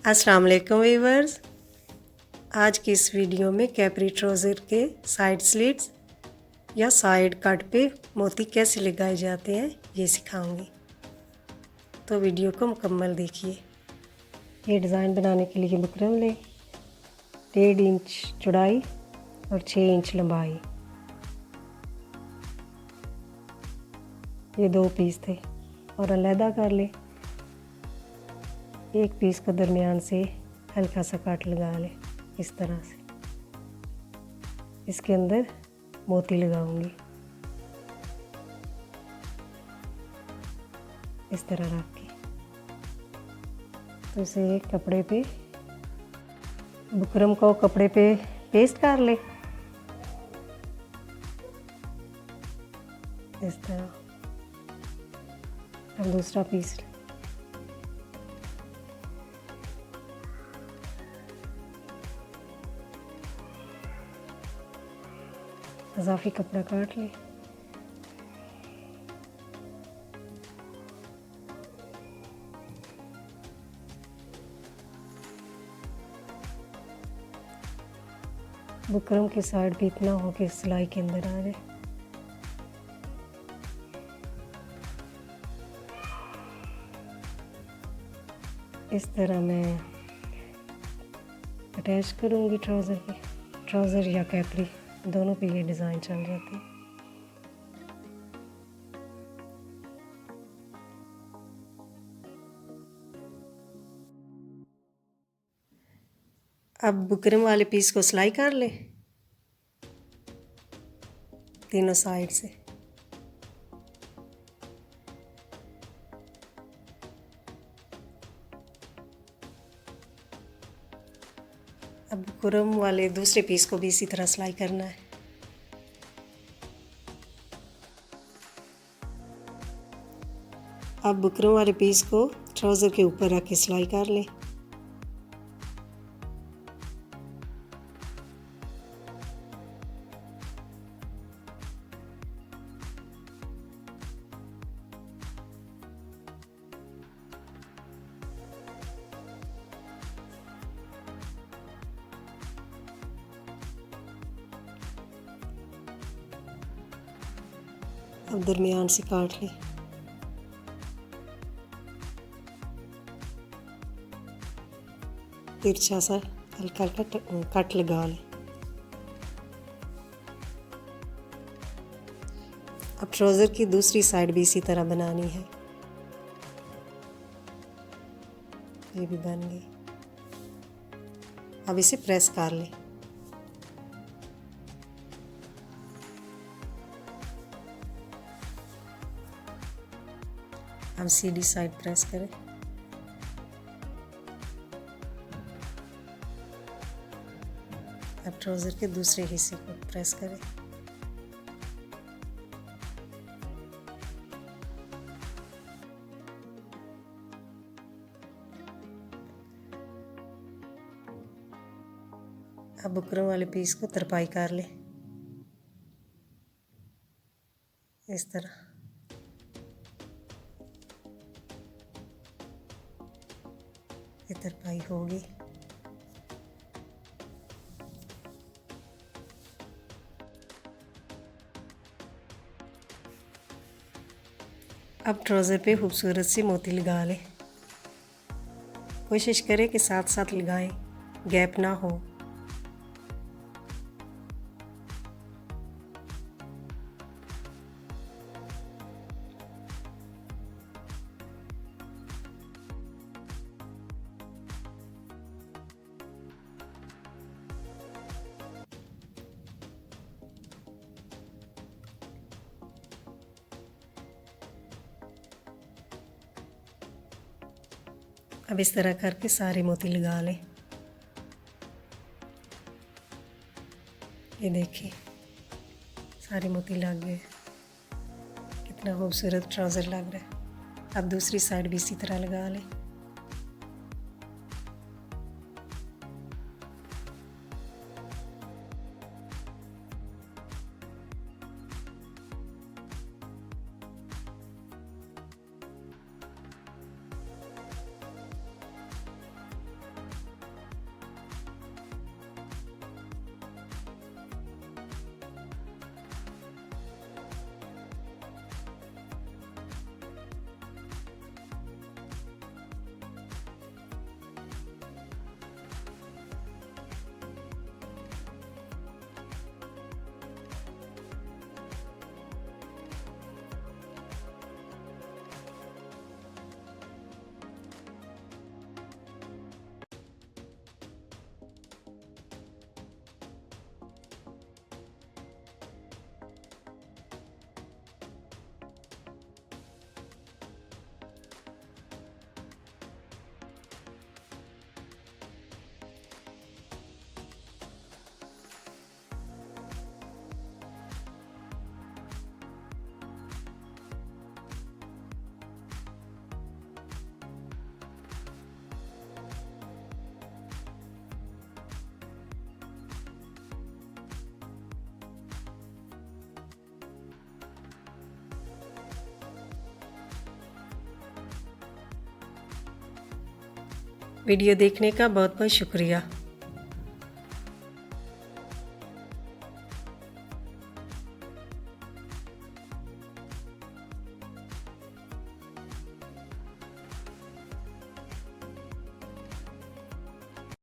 अस्सलाम वालेकुम वीवर्स। आज की इस वीडियो में कैपरी ट्राउज़र के साइड स्लिट्स या साइड कट पे मोती कैसे लगाए जाते हैं ये सिखाऊंगी, तो वीडियो को मुकम्मल देखिए। ये डिज़ाइन बनाने के लिए बुकरम लें, 1.5 इंच चौड़ाई और 6 इंच लंबाई। ये 2 पीस थे और अलहदा कर लें। एक पीस को दरमियान से हल्का सा काट लगा लें इस तरह से। इसके अंदर मोती लगाऊंगी इस तरह रख के। तो इसे एक कपड़े पे, बुकरम को कपड़े पे पेस्ट कर ले इस तरह। अब दूसरा पीस इजाफी कपड़ा काट ले। बुकरम की साइड भी इतना हो कि सिलाई के अंदर आ जाए। इस तरह मैं अटैच करूंगी ट्राउज़र पे। ट्राउज़र या कैपरी दोनों पे ये डिज़ाइन चल जाती है। अब बुकरम वाले पीस को सिलाई कर ले तीनों साइड से। अब बुकरम वाले दूसरे पीस को भी इसी तरह सिलाई करना है। अब बुकरम वाले पीस को ट्राउज़र के ऊपर रख के सिलाई कर लें। अब दरमियान से काट लें। तिरछा सा हल्का हल्का कट लगा लें। अब ट्राउज़र की दूसरी साइड भी इसी तरह बनानी है। ये भी बन गई। अब इसे प्रेस कर लें। अब सीधी साइड प्रेस करें। अब ट्राउज़र के दूसरे हिस्से को प्रेस करें। अब बुकरम वाले पीस को तरपाई कर लें इस तरह। ये तरपाई होगी। अब ट्राउज़र पे खूबसूरत सी मोती लगा लें। कोशिश करें कि साथ साथ लगाएं, गैप ना हो। अब इस तरह करके सारे मोती लगा लें। ये देखिए सारे मोती लग गए। कितना खूबसूरत ट्राउज़र लग रहा है। अब दूसरी साइड भी इसी तरह लगा लें। वीडियो देखने का बहुत बहुत शुक्रिया।